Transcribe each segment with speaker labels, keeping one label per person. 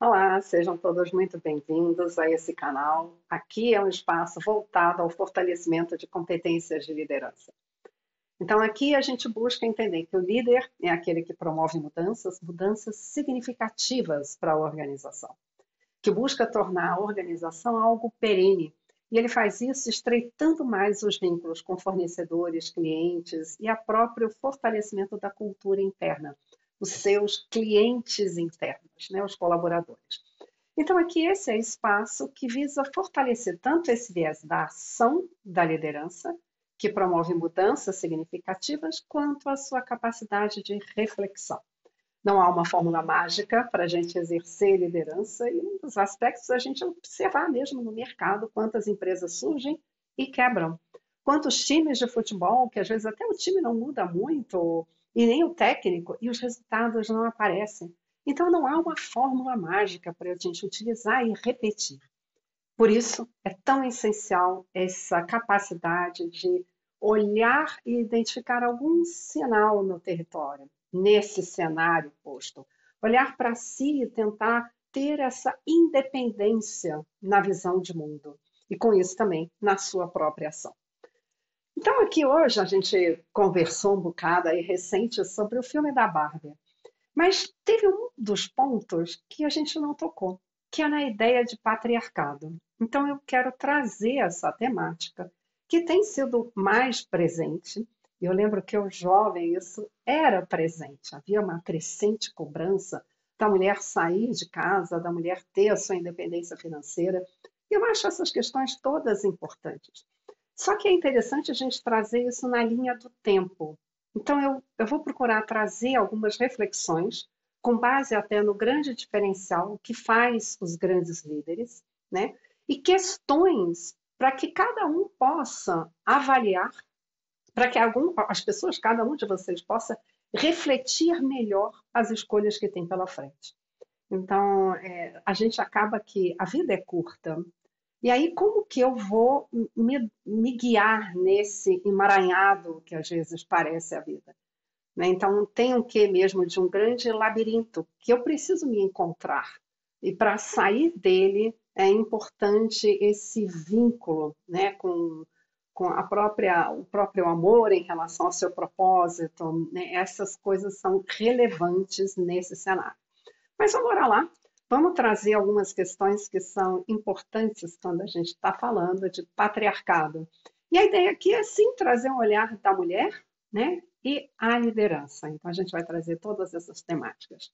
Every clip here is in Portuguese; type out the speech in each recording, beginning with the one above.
Speaker 1: Olá, sejam todos muito bem-vindos a esse canal. Aqui é um espaço voltado ao fortalecimento de competências de liderança. Então, aqui a gente busca entender que o líder é aquele que promove mudanças, mudanças significativas para a organização, que busca tornar a organização algo perene. E ele faz isso estreitando mais os vínculos com fornecedores, clientes e a próprio fortalecimento da cultura interna, os seus clientes internos, né, os colaboradores. Então, aqui esse é espaço que visa fortalecer tanto esse viés da ação da liderança, que promove mudanças significativas, quanto a sua capacidade de reflexão. Não há uma fórmula mágica para a gente exercer liderança e um dos aspectos é a gente observar mesmo no mercado quantas empresas surgem e quebram. Quantos times de futebol, que às vezes até o time não muda muito, e nem o técnico, e os resultados não aparecem. Então não há uma fórmula mágica para a gente utilizar e repetir. Por isso é tão essencial essa capacidade de olhar e identificar algum sinal no território, nesse cenário posto. Olhar para si e tentar ter essa independência na visão de mundo. E com isso também na sua própria ação. Então, aqui hoje a gente conversou um bocado aí recente sobre o filme da Barbie. Mas teve um dos pontos que a gente não tocou, que é na ideia de patriarcado. Então eu quero trazer essa temática, que tem sido mais presente. Eu lembro que eu jovem isso era presente, havia uma crescente cobrança da mulher sair de casa, da mulher ter a sua independência financeira. Eu acho essas questões todas importantes. Só que é interessante a gente trazer isso na linha do tempo. Então, eu vou procurar trazer algumas reflexões, com base até no grande diferencial que faz os grandes líderes, né? E questões para que cada um possa avaliar, para que as pessoas, cada um de vocês, possa refletir melhor as escolhas que tem pela frente. Então, a gente acaba que a vida é curta, e aí, como que eu vou me guiar nesse emaranhado que às vezes parece a vida? Né? Então, tem o que mesmo de um grande labirinto que eu preciso me encontrar. E para sair dele é importante esse vínculo, né, com o próprio amor em relação ao seu propósito. Né? Essas coisas são relevantes nesse cenário. Mas vamos lá, vamos trazer algumas questões que são importantes quando a gente está falando de patriarcado. E a ideia aqui é sim trazer um olhar da mulher, né, e a liderança. Então a gente vai trazer todas essas temáticas.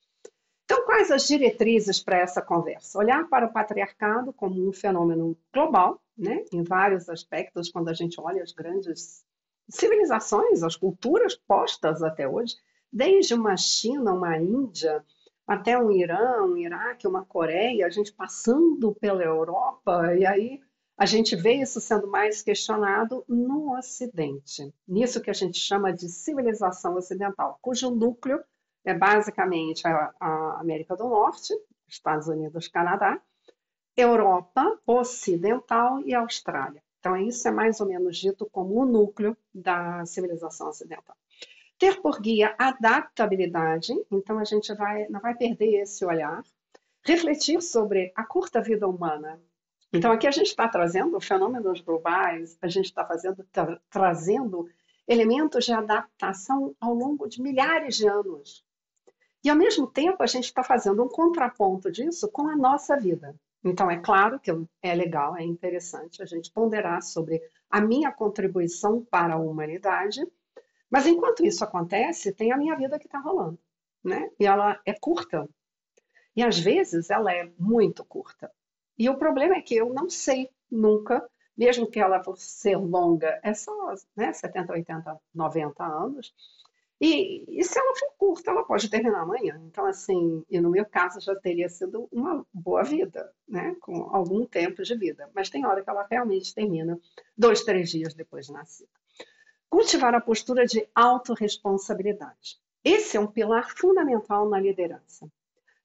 Speaker 1: Então, quais as diretrizes para essa conversa? Olhar para o patriarcado como um fenômeno global, né, em vários aspectos, quando a gente olha as grandes civilizações, as culturas postas até hoje, desde uma China, uma Índia, até um Irã, um Iraque, uma Coreia, a gente passando pela Europa, e aí a gente vê isso sendo mais questionado no Ocidente, nisso que a gente chama de civilização ocidental, cujo núcleo é basicamente a América do Norte, Estados Unidos, Canadá, Europa Ocidental e Austrália. Então, isso é mais ou menos dito como o núcleo da civilização ocidental. Ter por guia adaptabilidade, então a gente não vai perder esse olhar. Refletir sobre a curta vida humana. Então, aqui a gente está trazendo fenômenos globais, a gente está trazendo elementos de adaptação ao longo de milhares de anos. E, ao mesmo tempo, a gente está fazendo um contraponto disso com a nossa vida. Então, é claro que é legal, é interessante a gente ponderar sobre a minha contribuição para a humanidade, mas enquanto isso acontece, tem a minha vida que está rolando, né? E ela é curta. E às vezes ela é muito curta. E o problema é que eu não sei nunca, mesmo que ela for ser longa, é só, né, 70, 80, 90 anos. E se ela for curta, ela pode terminar amanhã. Então, assim, e no meu caso já teria sido uma boa vida, né? Com algum tempo de vida. Mas tem hora que ela realmente termina 2, 3 dias depois de nascida. Cultivar a postura de autorresponsabilidade. Esse é um pilar fundamental na liderança.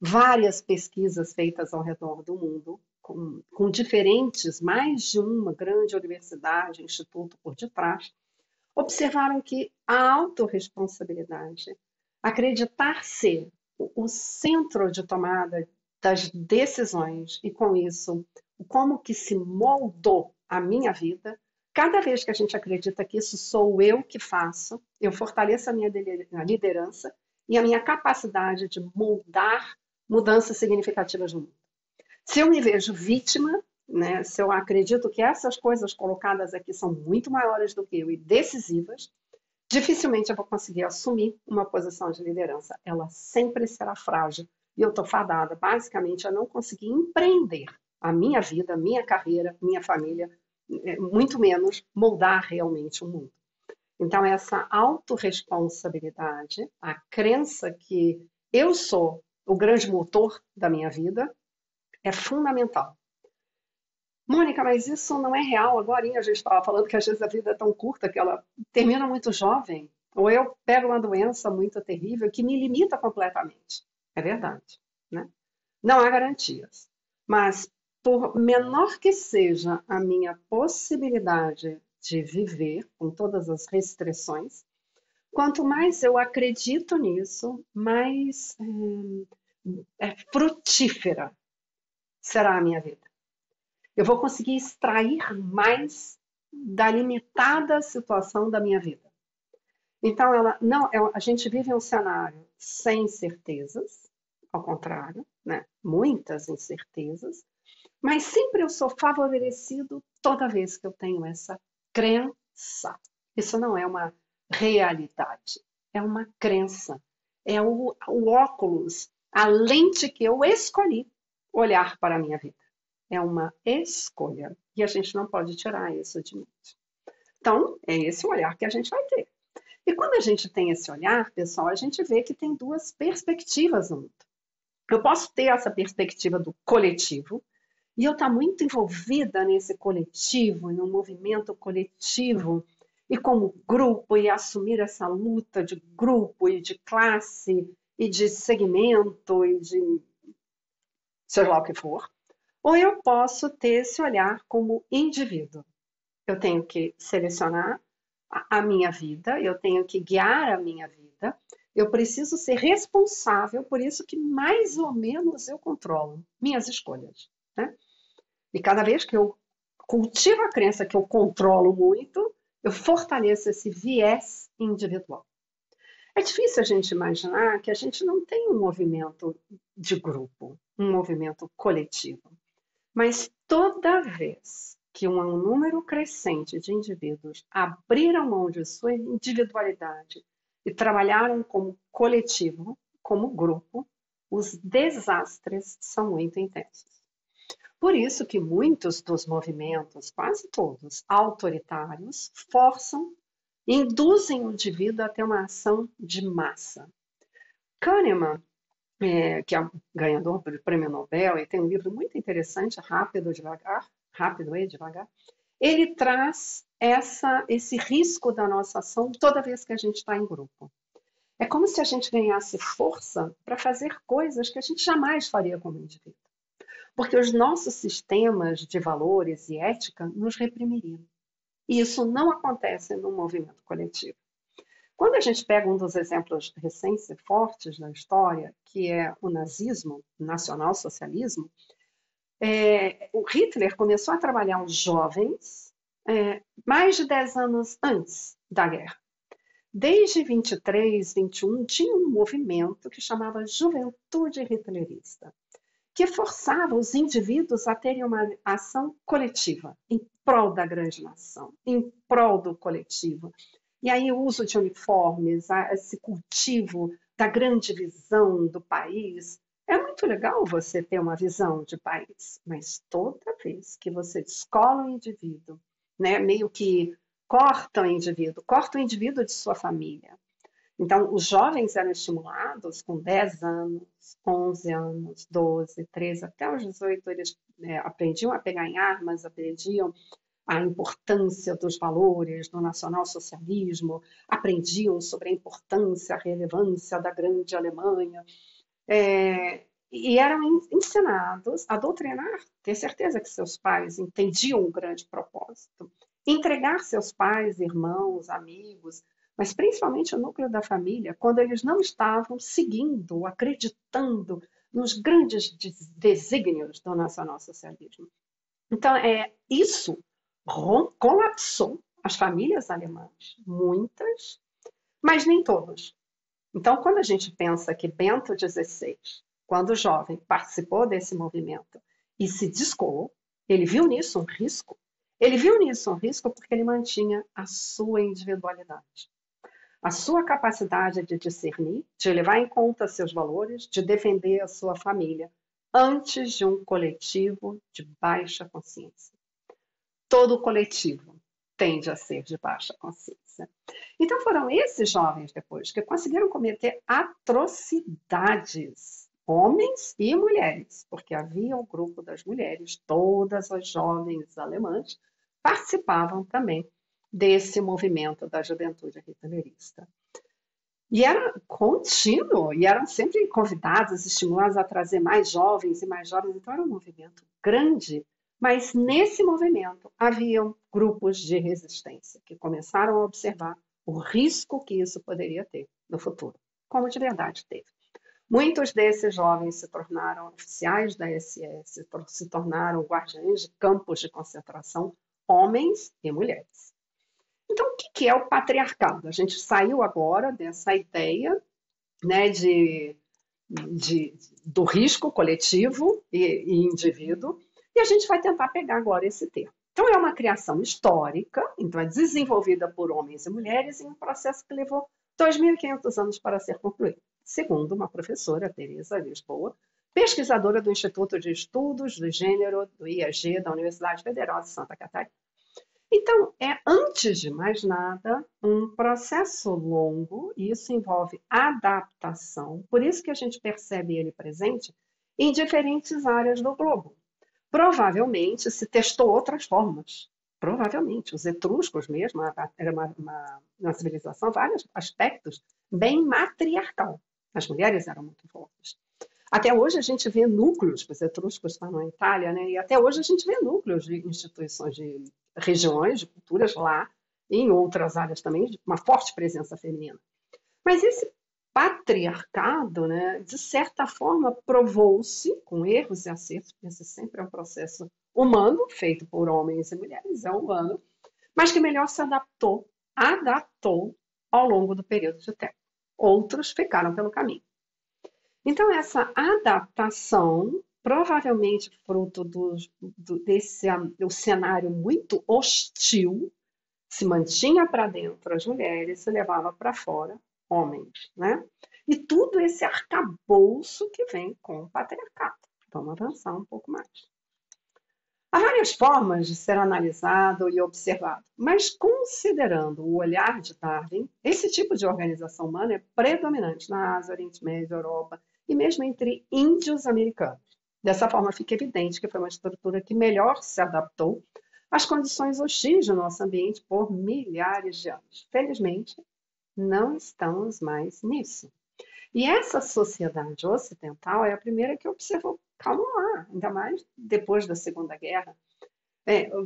Speaker 1: Várias pesquisas feitas ao redor do mundo, com diferentes, mais de uma grande universidade, instituto por detrás, observaram que a autorresponsabilidade, acreditar ser o centro de tomada das decisões e, com isso, como que se moldou a minha vida, cada vez que a gente acredita que isso sou eu que faço, eu fortaleço a minha liderança e a minha capacidade de moldar mudanças significativas no mundo. Se eu me vejo vítima, né, se eu acredito que essas coisas colocadas aqui são muito maiores do que eu e decisivas, dificilmente eu vou conseguir assumir uma posição de liderança. Ela sempre será frágil. E eu estou fadada, basicamente, a não conseguir empreender a minha vida, a minha carreira, minha família, muito menos moldar realmente o mundo. Então, essa autorresponsabilidade, a crença que eu sou o grande motor da minha vida, é fundamental. Mônica, mas isso não é real. Agora a gente estava falando que às vezes a vida é tão curta que ela termina muito jovem. Ou eu pego uma doença muito terrível que me limita completamente. É verdade, né? Não há garantias. Mas, por menor que seja a minha possibilidade de viver com todas as restrições, quanto mais eu acredito nisso, mais frutífera será a minha vida. Eu vou conseguir extrair mais da limitada situação da minha vida. Então, a gente vive um cenário sem certezas, ao contrário, né? Muitas incertezas, mas sempre eu sou favorecido toda vez que eu tenho essa crença. Isso não é uma realidade, é uma crença. É o óculos, a lente que eu escolhi olhar para a minha vida. É uma escolha e a gente não pode tirar isso de mente. Então, é esse olhar que a gente vai ter. E quando a gente tem esse olhar, pessoal, a gente vê que tem duas perspectivas no mundo. Eu posso ter essa perspectiva do coletivo, e eu estar muito envolvida nesse coletivo, no movimento coletivo, e como grupo, e assumir essa luta de grupo, e de classe, e de segmento, e de seja lá o que for. Ou eu posso ter esse olhar como indivíduo. Eu tenho que selecionar a minha vida, eu tenho que guiar a minha vida, eu preciso ser responsável por isso que mais ou menos eu controlo minhas escolhas, né? E cada vez que eu cultivo a crença que eu controlo muito, eu fortaleço esse viés individual. É difícil a gente imaginar que a gente não tem um movimento de grupo, um movimento coletivo. Mas toda vez que um número crescente de indivíduos abriram mão de sua individualidade e trabalharam como coletivo, como grupo, os desastres são muito intensos. Por isso que muitos dos movimentos, quase todos, autoritários, forçam, induzem o indivíduo a ter uma ação de massa. Kahneman, que é ganhador do Prêmio Nobel, e tem um livro muito interessante, Rápido e Devagar, ele traz esse risco da nossa ação toda vez que a gente está em grupo. É como se a gente ganhasse força para fazer coisas que a gente jamais faria como indivíduo. Porque os nossos sistemas de valores e ética nos reprimiriam. E isso não acontece no movimento coletivo. Quando a gente pega um dos exemplos recentes e fortes da história, que é o nazismo, o nacionalsocialismo, o Hitler começou a trabalhar os jovens mais de 10 anos antes da guerra. Desde 23, 21, tinha um movimento que chamava Juventude Hitlerista, que forçava os indivíduos a terem uma ação coletiva, em prol da grande nação, em prol do coletivo. E aí o uso de uniformes, esse cultivo da grande visão do país. É muito legal você ter uma visão de país, mas toda vez que você descola o indivíduo, né, meio que corta o indivíduo de sua família. Então, os jovens eram estimulados com 10 anos, 11 anos, 12, 13, até os 18, eles aprendiam a pegar em armas, aprendiam a importância dos valores do nacionalsocialismo, aprendiam sobre a importância, a relevância da grande Alemanha, e eram ensinados a doutrinar, ter certeza que seus pais entendiam o grande propósito, entregar seus pais, irmãos, amigos, mas principalmente o núcleo da família, quando eles não estavam seguindo, acreditando nos grandes desígnios do nacionalsocialismo. Então, isso colapsou as famílias alemãs, muitas, mas nem todas. Então, quando a gente pensa que Bento XVI, quando jovem, participou desse movimento e se descolou, ele viu nisso um risco. Ele viu nisso um risco porque ele mantinha a sua individualidade, a sua capacidade de discernir, de levar em conta seus valores, de defender a sua família, antes de um coletivo de baixa consciência. Todo coletivo tende a ser de baixa consciência. Então foram esses jovens depois que conseguiram cometer atrocidades, homens e mulheres, porque havia um grupo das mulheres, todas as jovens alemãs participavam também desse movimento da juventude hitlerista. E era contínuo, e eram sempre convidados, estimulados a trazer mais jovens e mais jovens, então era um movimento grande. Mas nesse movimento haviam grupos de resistência que começaram a observar o risco que isso poderia ter no futuro, como de verdade teve. Muitos desses jovens se tornaram oficiais da SS, se tornaram guardiães de campos de concentração, homens e mulheres. Então, o que é o patriarcado? A gente saiu agora dessa ideia, né, do risco coletivo e indivíduo, e a gente vai tentar pegar agora esse termo. Então, é uma criação histórica, então é desenvolvida por homens e mulheres em um processo que levou 2.500 anos para ser concluído, segundo uma professora, Teresa Lisboa, pesquisadora do Instituto de Estudos do Gênero do IAG da Universidade Federal de Santa Catarina. Então, antes de mais nada, um processo longo, e isso envolve adaptação, por isso que a gente percebe ele presente em diferentes áreas do globo. Provavelmente se testou outras formas. Provavelmente. Os etruscos mesmo, era uma civilização, vários aspectos, bem matriarcal. As mulheres eram muito fortes. Até hoje a gente vê núcleos, os etruscos estão na Itália, né? E até hoje a gente vê núcleos de instituições, de regiões, de culturas lá, e em outras áreas também, uma forte presença feminina. Mas esse patriarcado, né, de certa forma, provou-se, com erros e acertos, porque esse sempre é um processo humano, feito por homens e mulheres, é humano, mas que melhor se adaptou ao longo do período de tempo. Outros ficaram pelo caminho. Então, essa adaptação, provavelmente fruto desse cenário muito hostil, se mantinha para dentro as mulheres, se levava para fora homens, né? E tudo esse arcabouço que vem com o patriarcado. Vamos avançar um pouco mais. Há várias formas de ser analisado e observado, mas considerando o olhar de Darwin, esse tipo de organização humana é predominante na Ásia, Oriente Médio, Europa e mesmo entre índios americanos. Dessa forma, fica evidente que foi uma estrutura que melhor se adaptou às condições hostis do nosso ambiente por milhares de anos. Felizmente, não estamos mais nisso. E essa sociedade ocidental é a primeira que observou, calma lá, ainda mais depois da Segunda Guerra.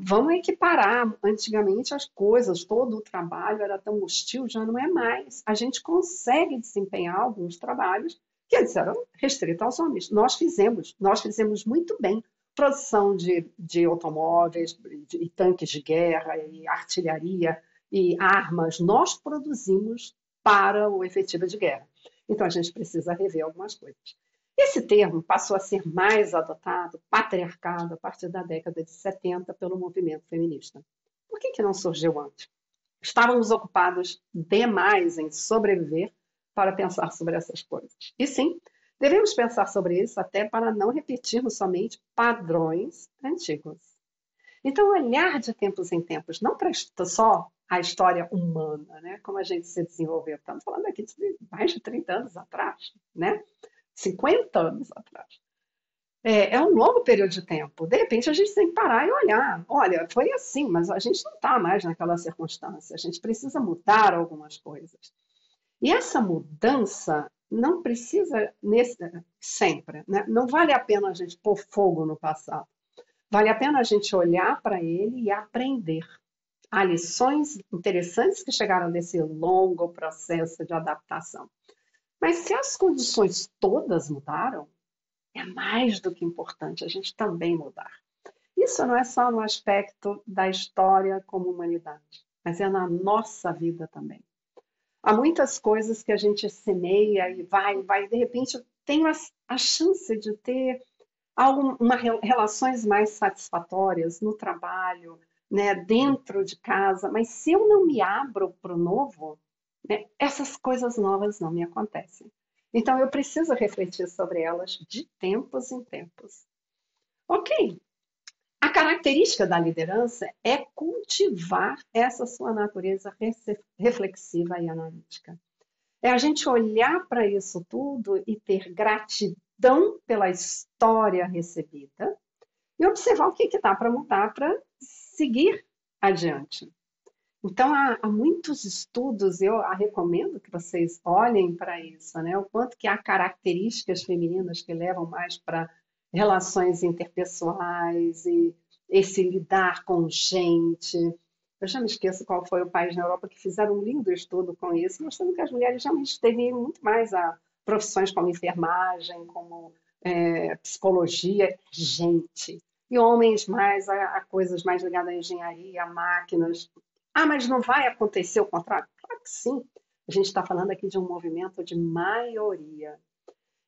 Speaker 1: Vamos equiparar. Antigamente as coisas, todo o trabalho era tão hostil, já não é mais. A gente consegue desempenhar alguns trabalhos que antes eram restritos aos homens. Nós fizemos muito bem produção de automóveis, e tanques de guerra, e artilharia, e armas. Nós produzimos para o efetivo de guerra. Então a gente precisa rever algumas coisas. Esse termo passou a ser mais adotado, patriarcado, a partir da década de 70 pelo movimento feminista. Por que não surgiu antes? Estávamos ocupados demais em sobreviver para pensar sobre essas coisas. E sim, devemos pensar sobre isso até para não repetirmos somente padrões antigos. Então, olhar de tempos em tempos, não para só a história humana, né? Como a gente se desenvolveu. Estamos falando aqui de mais de 30 anos atrás, né? 50 anos atrás. É um longo período de tempo. De repente, a gente tem que parar e olhar. Olha, foi assim, mas a gente não está mais naquela circunstância. A gente precisa mudar algumas coisas. E essa mudança não precisa sempre, né? Não vale a pena a gente pôr fogo no passado. Vale a pena a gente olhar para ele e aprender. Há lições interessantes que chegaram desse longo processo de adaptação. Mas se as condições todas mudaram, é mais do que importante a gente também mudar. Isso não é só no aspecto da história como humanidade, mas é na nossa vida também. Há muitas coisas que a gente semeia e vai, de repente tem a chance de ter relações mais satisfatórias no trabalho, né, dentro de casa, mas se eu não me abro para o novo, né, essas coisas novas não me acontecem. Então eu preciso refletir sobre elas de tempos em tempos. Ok, a característica da liderança é cultivar essa sua natureza reflexiva e analítica. É a gente olhar para isso tudo e ter gratidão pela história recebida e observar o que dá para mudar para seguir adiante. Então, há muitos estudos, eu recomendo que vocês olhem para isso, né? O quanto que há características femininas que levam mais para relações interpessoais e esse lidar com gente. Eu já me esqueço qual foi o país na Europa que fizeram um lindo estudo com isso, mostrando que as mulheres realmente teriam muito mais a profissões como enfermagem, como psicologia, gente. E homens mais a coisas mais ligadas à engenharia, a máquinas. Ah, mas não vai acontecer o contrário? Claro que sim. A gente está falando aqui de um movimento de maioria.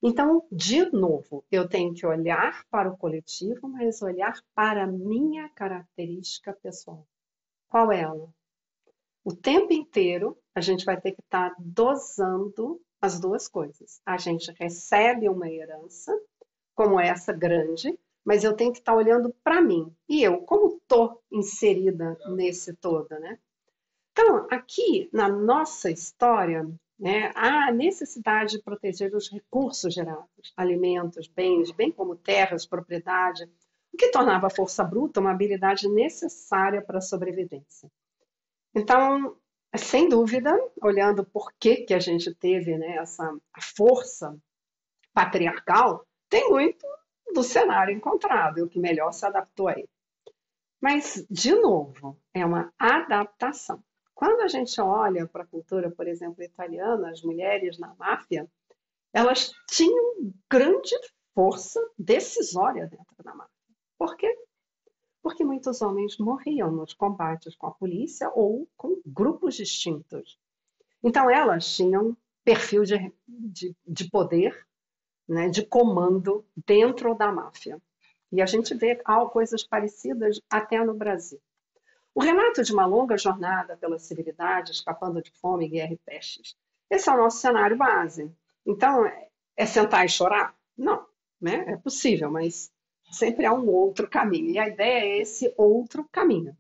Speaker 1: Então, de novo, eu tenho que olhar para o coletivo, mas olhar para a minha característica pessoal. Qual é ela? O tempo inteiro a gente vai ter que estar dosando as duas coisas. A gente recebe uma herança, como essa grande, mas eu tenho que estar olhando para mim. E eu, como estou inserida nesse todo, né? Então, aqui na nossa história, né, há a necessidade de proteger os recursos gerados, alimentos, bens, bem como terras, propriedade, o que tornava a força bruta uma habilidade necessária para a sobrevivência. Então, sem dúvida, olhando por que a gente teve, né, essa força patriarcal, tem muito do cenário encontrado, e o que melhor se adaptou a ele. Mas, de novo, é uma adaptação. Quando a gente olha para a cultura, por exemplo, italiana, as mulheres na máfia, elas tinham grande força decisória dentro da máfia. Por quê? Porque muitos homens morriam nos combates com a polícia ou com grupos distintos. Então, elas tinham perfil de poder, né, de comando dentro da máfia. E a gente vê coisas parecidas até no Brasil. O relato de uma longa jornada pela civilidade, escapando de fome, guerra e pestes. Esse é o nosso cenário base. Então, é sentar e chorar? Não, né? É possível, mas sempre há um outro caminho. E a ideia é esse outro caminho.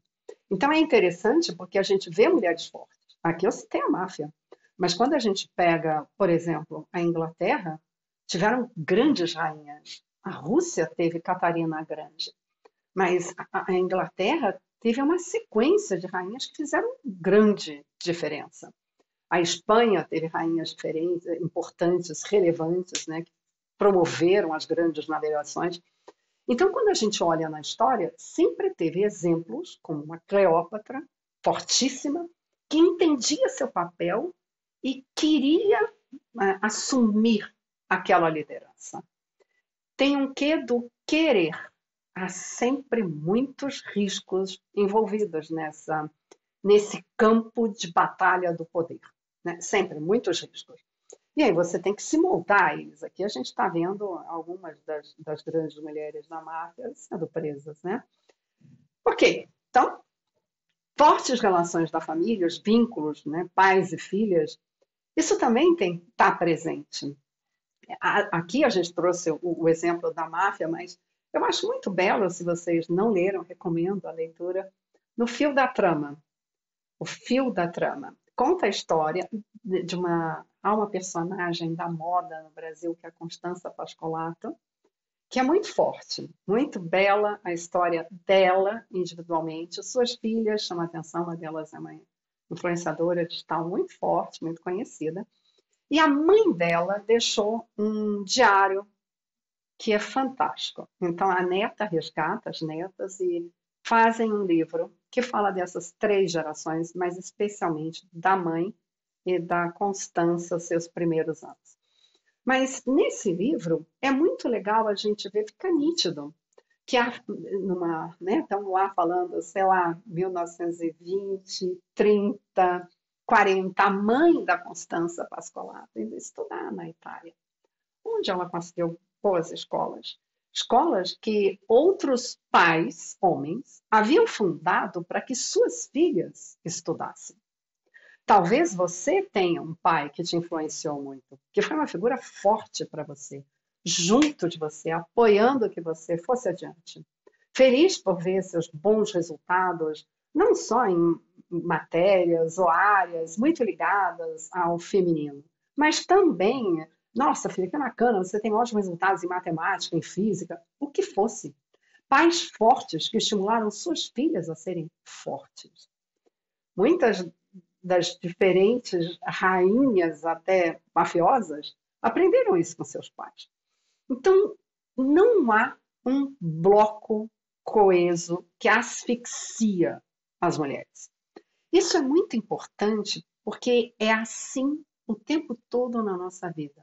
Speaker 1: Então, é interessante porque a gente vê mulheres fortes. Aqui eu citei a máfia. Mas quando a gente pega, por exemplo, a Inglaterra, tiveram grandes rainhas. A Rússia teve Catarina a Grande. Mas a Inglaterra teve uma sequência de rainhas que fizeram grande diferença. A Espanha teve rainhas diferentes, importantes, relevantes, né, que promoveram as grandes navegações. Então, quando a gente olha na história, sempre teve exemplos, como uma Cleópatra, fortíssima, que entendia seu papel e queria assumir aquela liderança. Tem um quê do querer. Há sempre muitos riscos envolvidos nesse campo de batalha do poder. Né? Sempre muitos riscos. E aí você tem que se moldar a eles. Aqui a gente está vendo algumas das grandes mulheres da máfia sendo presas. Né? Ok, então, fortes relações da família, os vínculos, né? Pais e filhas, isso também está presente. Aqui a gente trouxe o exemplo da máfia, mas eu acho muito belo, se vocês não leram, recomendo a leitura, No Fio da Trama. O Fio da Trama. Conta a história há uma personagem da moda no Brasil, que é a Constança Pascolato, que é muito forte, muito bela a história dela individualmente. Suas filhas chamam a atenção, uma delas é uma influenciadora digital muito forte, muito conhecida. E a mãe dela deixou um diário que é fantástico. Então a neta resgata as netas e fazem um livro que fala dessas três gerações, mas especialmente da mãe e da Constança, seus primeiros anos. Mas nesse livro é muito legal a gente ver, fica nítido, que há numa, né, estamos lá falando, sei lá, 1920, 30, 40, a mãe da Constanza Pascolato indo estudar na Itália, onde ela conseguiu boas escolas. Escolas que outros pais, homens, haviam fundado para que suas filhas estudassem. Talvez você tenha um pai que te influenciou muito, que foi uma figura forte para você, junto de você, apoiando que você fosse adiante. Feliz por ver seus bons resultados, não só em matérias ou áreas muito ligadas ao feminino, mas também, nossa, filha, que bacana, você tem ótimos resultados em matemática, em física, o que fosse. Pais fortes que estimularam suas filhas a serem fortes. Muitas das diferentes rainhas, até mafiosas, aprenderam isso com seus pais. Então, não há um bloco coeso que asfixia as mulheres. Isso é muito importante porque é assim o tempo todo na nossa vida.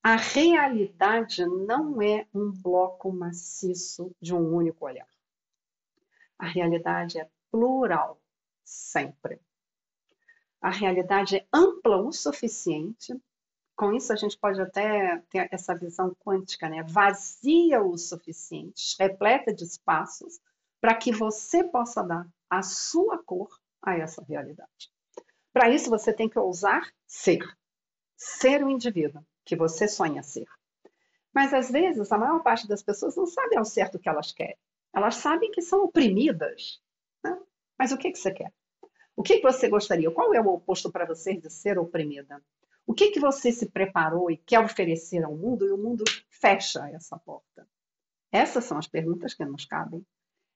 Speaker 1: A realidade não é um bloco maciço de um único olhar. A realidade é plural, sempre. A realidade é ampla o suficiente. Com isso, a gente pode até ter essa visão quântica, né? Vazia o suficiente, repleta de espaços, para que você possa dar a sua cor a essa realidade. Para isso, você tem que ousar ser o indivíduo que você sonha ser. Mas, às vezes, a maior parte das pessoas não sabe ao certo o que elas querem. Elas sabem que são oprimidas, né? Mas o que você quer? O que você gostaria? Qual é o oposto para você de ser oprimida? O que você se preparou e quer oferecer ao mundo e o mundo fecha essa porta? Essas são as perguntas que nos cabem.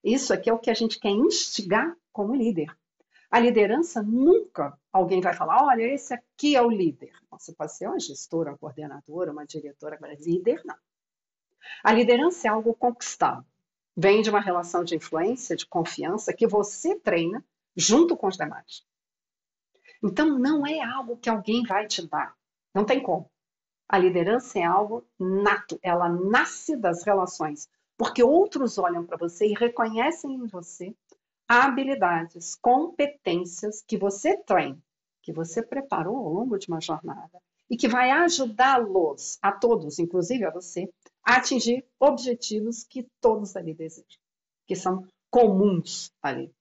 Speaker 1: Isso aqui é o que a gente quer instigar como líder. A liderança nunca alguém vai falar, olha, esse aqui é o líder. Você pode ser uma gestora, uma coordenadora, uma diretora, agora líder não. A liderança é algo conquistado. Vem de uma relação de influência, de confiança que você treina junto com os demais. Então, não é algo que alguém vai te dar. Não tem como. A liderança é algo nato. Ela nasce das relações. Porque outros olham para você e reconhecem em você habilidades, competências que você treina, que você preparou ao longo de uma jornada e que vai ajudá-los, a todos, inclusive a você, a atingir objetivos que todos ali desejam, que são comuns ali.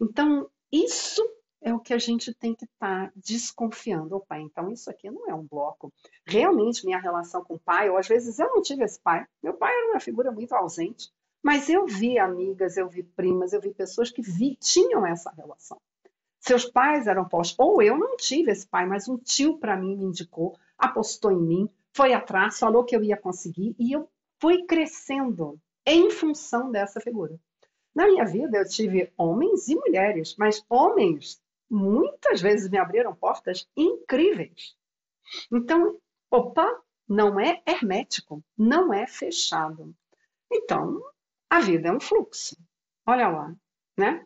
Speaker 1: Então, isso é o que a gente tem que estar desconfiando. Opa, então isso aqui não é um bloco. Realmente, minha relação com o pai, ou às vezes eu não tive esse pai. Meu pai era uma figura muito ausente, mas eu vi amigas, eu vi primas, eu vi pessoas que tinham essa relação. Seus pais eram postos. Ou eu não tive esse pai, mas um tio para mim me indicou, apostou em mim, foi atrás, falou que eu ia conseguir, e eu fui crescendo em função dessa figura. Na minha vida, eu tive homens e mulheres, mas homens muitas vezes me abriram portas incríveis. Então, opa, não é hermético, não é fechado. Então, a vida é um fluxo. Olha lá, né?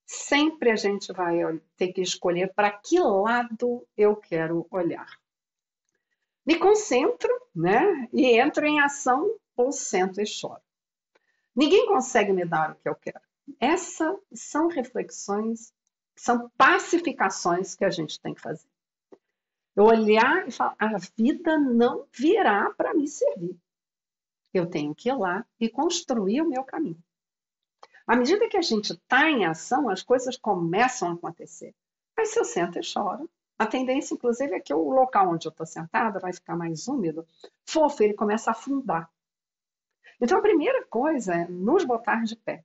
Speaker 1: Sempre a gente vai ter que escolher para que lado eu quero olhar. Me concentro, né? E entro em ação ou sento e choro. Ninguém consegue me dar o que eu quero. Essas são reflexões, são pacificações que a gente tem que fazer. Eu olhar e falar, a vida não virá para me servir. Eu tenho que ir lá e construir o meu caminho. À medida que a gente está em ação, as coisas começam a acontecer. Mas se eu sento e choro, a tendência, inclusive, é que o local onde eu estou sentada vai ficar mais úmido, fofo, ele começa a afundar. Então, a primeira coisa é nos botar de pé.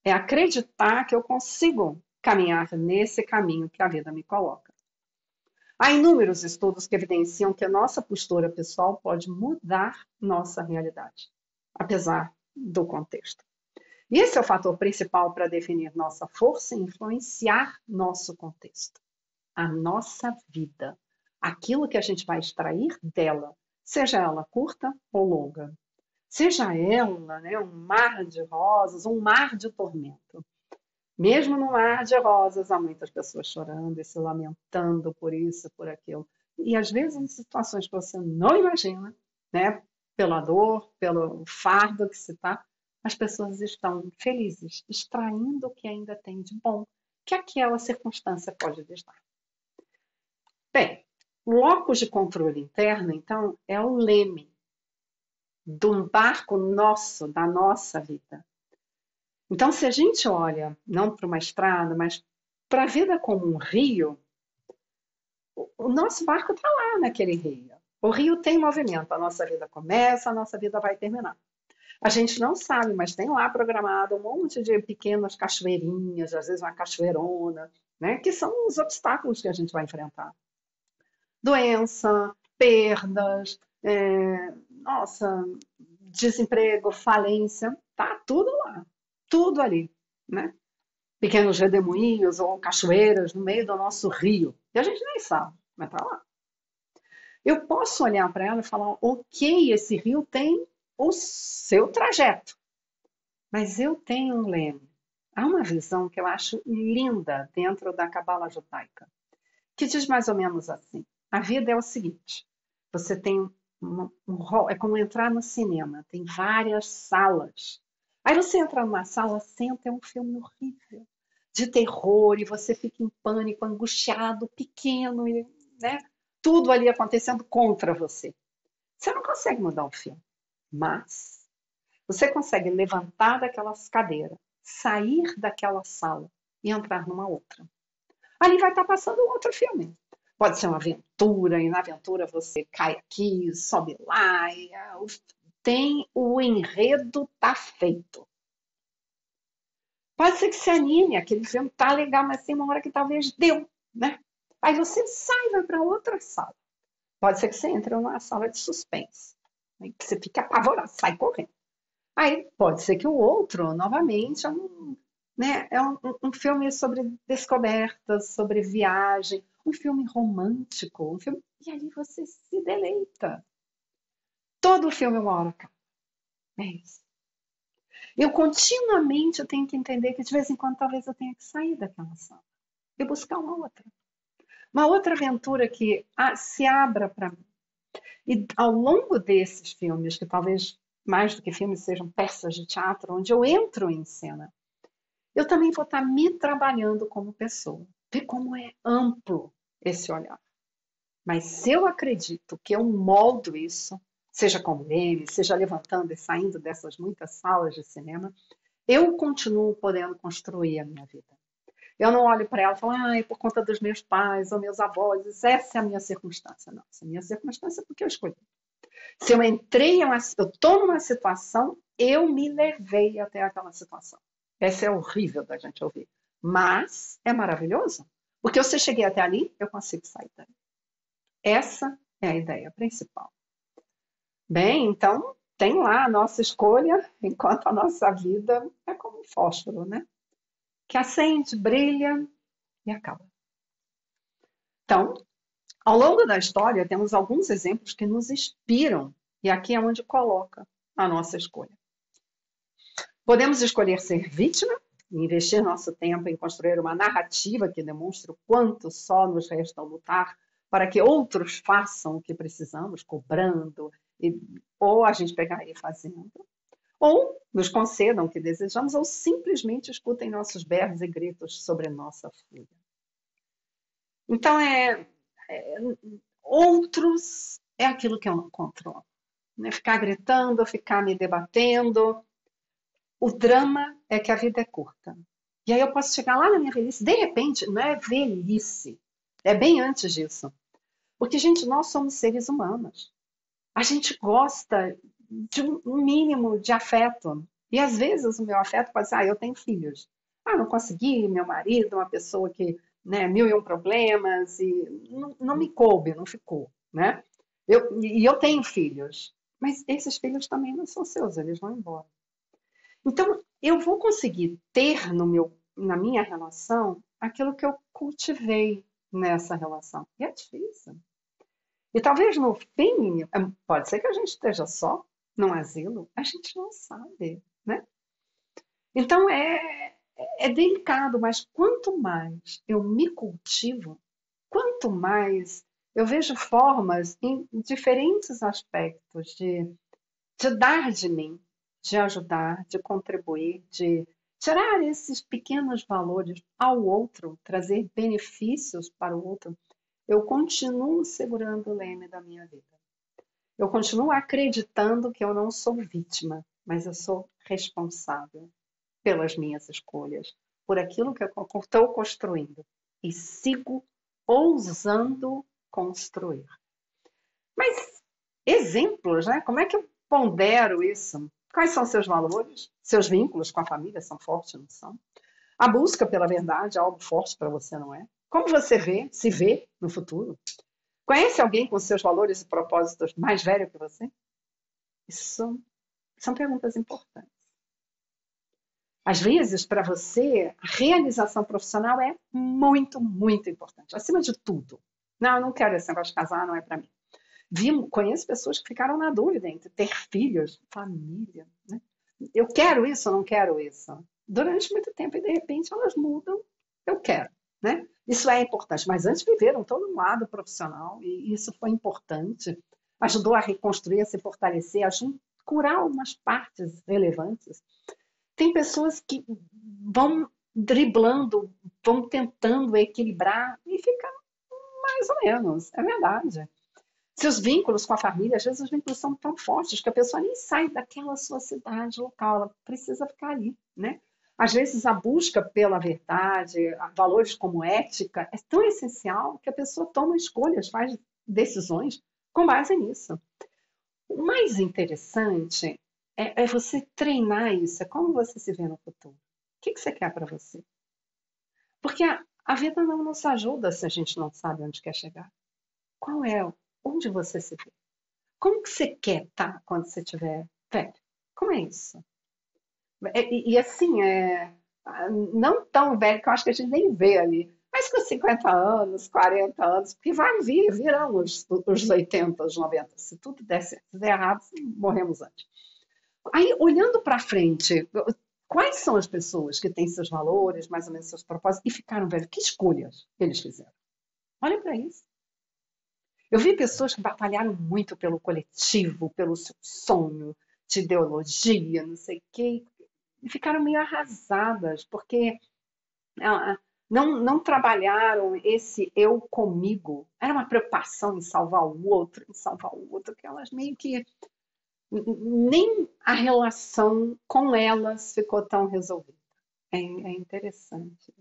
Speaker 1: É acreditar que eu consigo caminhar nesse caminho que a vida me coloca. Há inúmeros estudos que evidenciam que a nossa postura pessoal pode mudar nossa realidade, apesar do contexto. E esse é o fator principal para definir nossa força e influenciar nosso contexto. A nossa vida, aquilo que a gente vai extrair dela, seja ela curta ou longa. Seja ela, né, um mar de rosas, um mar de tormento. Mesmo no mar de rosas, há muitas pessoas chorando e se lamentando por isso, por aquilo. E às vezes em situações que você não imagina, né? Pela dor, pelo fardo que se está, as pessoas estão felizes, extraindo o que ainda tem de bom que aquela circunstância pode lhes dar. Bem, o locus de controle interno, então, é o leme de um barco nosso, da nossa vida. Então, se a gente olha não para uma estrada, mas para a vida como um rio, o nosso barco está lá naquele rio. O rio tem movimento, a nossa vida começa, a nossa vida vai terminar. A gente não sabe, mas tem lá programado um monte de pequenas cachoeirinhas, às vezes uma cachoeirona, né, que são os obstáculos que a gente vai enfrentar. Doença, perdas, nossa, desemprego, falência, tá tudo lá, tudo ali, né? Pequenos redemoinhos ou cachoeiras no meio do nosso rio, e a gente nem sabe, mas tá lá. Eu posso olhar para ela e falar, ok, esse rio tem o seu trajeto, mas eu tenho um leme. Há uma visão que eu acho linda dentro da cabala judaica, que diz mais ou menos assim: a vida é o seguinte, você tem um hall, é como entrar no cinema, tem várias salas. Aí você entra numa sala, senta, é um filme horrível, de terror, e você fica em pânico, angustiado, pequeno, né? Tudo ali acontecendo contra você. Você não consegue mudar o filme, mas você consegue levantar daquelas cadeiras, sair daquela sala e entrar numa outra. Ali vai estar passando um outro filme. Pode ser uma aventura, e na aventura você cai aqui, sobe lá, tem o enredo tá feito. Pode ser que se anime, aquele filme tá legal, mas tem uma hora que talvez deu, né? Aí você sai e vai para outra sala. Pode ser que você entre numa sala de suspense, né? Que você fique apavorado, sai correndo. Aí pode ser que o outro, novamente, é um filme sobre descobertas, sobre viagem, um filme romântico, e ali você se deleita. Todo filme é uma hora acaba. É isso. Eu continuamente tenho que entender que de vez em quando talvez eu tenha que sair daquela sala e buscar uma outra. Uma outra aventura que se abra para mim. E ao longo desses filmes, que talvez mais do que filmes sejam peças de teatro, onde eu entro em cena, eu também vou estar me trabalhando como pessoa. Ver como é amplo esse olhar. Mas se eu acredito que eu moldo isso, seja como ele, seja levantando e saindo dessas muitas salas de cinema, eu continuo podendo construir a minha vida. Eu não olho para ela e falo, por conta dos meus pais ou meus avós, essa é a minha circunstância. Não, essa é a minha circunstância porque eu escolhi. Se eu eu estou numa situação, eu me levei até aquela situação. Essa é horrível da gente ouvir. Mas é maravilhoso. Porque se eu cheguei até ali, eu consigo sair dali. Essa é a ideia principal. Bem, então tem lá a nossa escolha, enquanto a nossa vida é como um fósforo, né? Que acende, brilha e acaba. Então, ao longo da história, temos alguns exemplos que nos inspiram, e aqui é onde coloca a nossa escolha. Podemos escolher ser vítima e investir nosso tempo em construir uma narrativa que demonstre o quanto só nos resta lutar para que outros façam o que precisamos, cobrando, ou a gente pegar e fazendo. Ou nos concedam o que desejamos, ou simplesmente escutem nossos berros e gritos sobre nossa fúria. Então, outros é aquilo que eu não controlo. Né? Ficar gritando, ficar me debatendo. O drama é que a vida é curta. E aí eu posso chegar lá na minha velhice, de repente, não é velhice, é bem antes disso. Porque, gente, nós somos seres humanos. A gente gosta de um mínimo de afeto. E às vezes o meu afeto pode ser, eu tenho filhos. Não consegui, meu marido, uma pessoa que, né, mil e um problemas, e não me coube, não ficou, né? Eu tenho filhos, mas esses filhos também não são seus, eles vão embora. Então, eu vou conseguir ter na minha relação aquilo que eu cultivei nessa relação. E é difícil. E talvez no fim, pode ser que a gente esteja só num asilo, a gente não sabe, né? Então é delicado, mas quanto mais eu me cultivo, quanto mais Eu vejo formas em diferentes aspectos de dar de mim, de ajudar, de contribuir, de tirar esses pequenos valores ao outro, trazer benefícios para o outro. Eu continuo segurando o leme da minha vida. Eu continuo acreditando que eu não sou vítima, mas eu sou responsável pelas minhas escolhas, por aquilo que eu estou construindo e sigo ousando construir. Mas exemplos, né? Como é que eu pondero isso? Quais são seus valores? Seus vínculos com a família são fortes, não são? A busca pela verdade é algo forte para você, não é? Como você se vê no futuro? Conhece alguém com seus valores e propósitos mais velho que você? Isso são perguntas importantes. Às vezes, para você, a realização profissional é muito, muito importante, acima de tudo. Não, eu não quero esse negócio de casar, não é para mim. Conheço pessoas que ficaram na dúvida entre ter filhos, família, né? Eu quero isso ou não quero isso? Durante muito tempo, e de repente elas mudam, eu quero, né? Isso é importante, mas antes viveram todo um lado profissional, e isso foi importante, ajudou a reconstruir, a se fortalecer, a curar algumas partes relevantes. Tem pessoas que vão driblando, vão tentando equilibrar e fica mais ou menos, é verdade. Seus vínculos com a família, às vezes os vínculos são tão fortes que a pessoa nem sai daquela sua cidade local, ela precisa ficar ali, né? Às vezes a busca pela verdade, valores como ética, é tão essencial que a pessoa toma escolhas, faz decisões com base nisso. O mais interessante é você treinar isso, é como você se vê no futuro. O que você quer para você? Porque a vida não nos ajuda se a gente não sabe onde quer chegar. Qual é? Onde você se vê? Como que você quer estar quando você estiver velho? Como é isso? E assim, não tão velho que eu acho que a gente nem vê ali, mas com 50 anos, 40 anos, porque virão os 80, os 90. Se tudo der certo, se der errado, morremos antes. Aí, olhando para frente, quais são as pessoas que têm seus valores, mais ou menos seus propósitos, e ficaram velhos? Que escolhas eles fizeram? Olha para isso. Eu vi pessoas que batalharam muito pelo coletivo, pelo seu sonho, de ideologia, não sei o quê, e ficaram meio arrasadas, porque não trabalharam esse eu comigo. Era uma preocupação em salvar o outro, que elas meio que nem a relação com elas ficou tão resolvida. É interessante.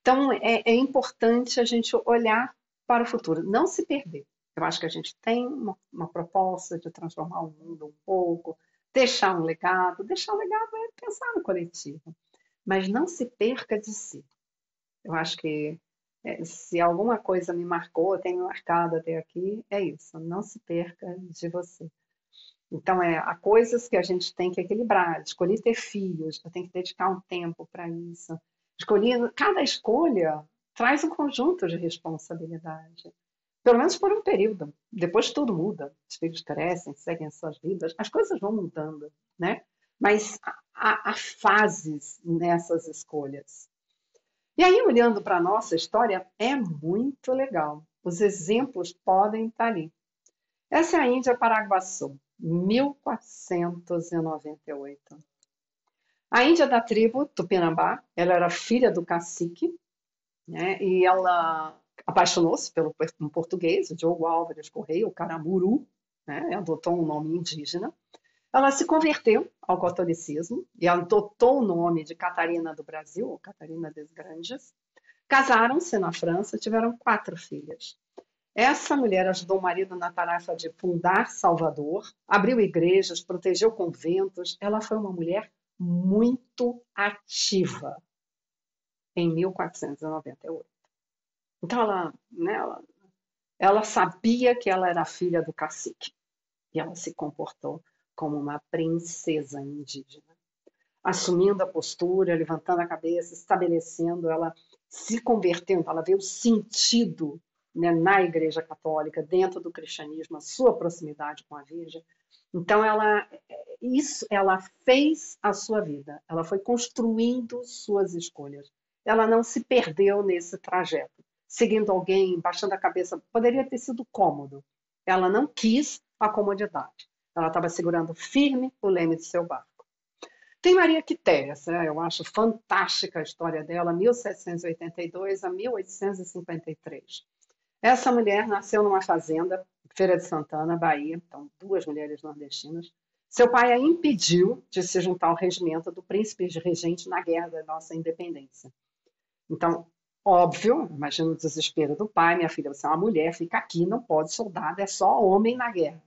Speaker 1: Então, é importante a gente olhar para o futuro, não se perder. Eu acho que a gente tem uma proposta de transformar o mundo um pouco, deixar um legado. Deixar um legado é pensar no coletivo, mas não se perca de si. Eu acho que se alguma coisa me marcou, tem me marcado até aqui, é isso. Não se perca de você. Então, há coisas que a gente tem que equilibrar. Escolhi ter filhos, eu tenho que dedicar um tempo para isso. Cada escolha traz um conjunto de responsabilidade. Pelo menos por um período. Depois tudo muda. Os filhos crescem, seguem as suas vidas, as coisas vão mudando, né? Mas há fases nessas escolhas. E aí, olhando para a nossa história, é muito legal. Os exemplos podem estar ali. Essa é a Índia Paraguaçu, 1498. A Índia da tribo Tupinambá, ela era filha do cacique, né? E ela apaixonou-se pelo um português, o Diogo Álvares Correia, o Caramuru, né? Adotou um nome indígena. Ela se converteu ao catolicismo e adotou o nome de Catarina do Brasil, ou Catarina des Grandes. Casaram-se na França, tiveram 4 filhas. Essa mulher ajudou o marido na tarefa de fundar Salvador, abriu igrejas, protegeu conventos. Ela foi uma mulher muito ativa em 1498. Então, ela sabia que ela era filha do cacique e ela se comportou como uma princesa indígena, assumindo a postura, levantando a cabeça, estabelecendo, ela se converteu, então ela viu sentido, né, na Igreja Católica, dentro do cristianismo, a sua proximidade com a Virgem. Então ela fez a sua vida, ela foi construindo suas escolhas. Ela não se perdeu nesse trajeto. seguindo alguém, baixando a cabeça. Poderia ter sido cômodo. Ela não quis a comodidade. Ela estava segurando firme o leme do seu barco. Tem Maria Quitéria, né? Eu acho fantástica a história dela, 1782 a 1853. Essa mulher nasceu numa fazenda, Feira de Santana, Bahia, então duas mulheres nordestinas. Seu pai a impediu de se juntar ao regimento do príncipe regente na guerra da nossa independência. Então, óbvio, imagina o desespero do pai, minha filha, você é uma mulher, fica aqui, não pode soldado, é só homem na guerra.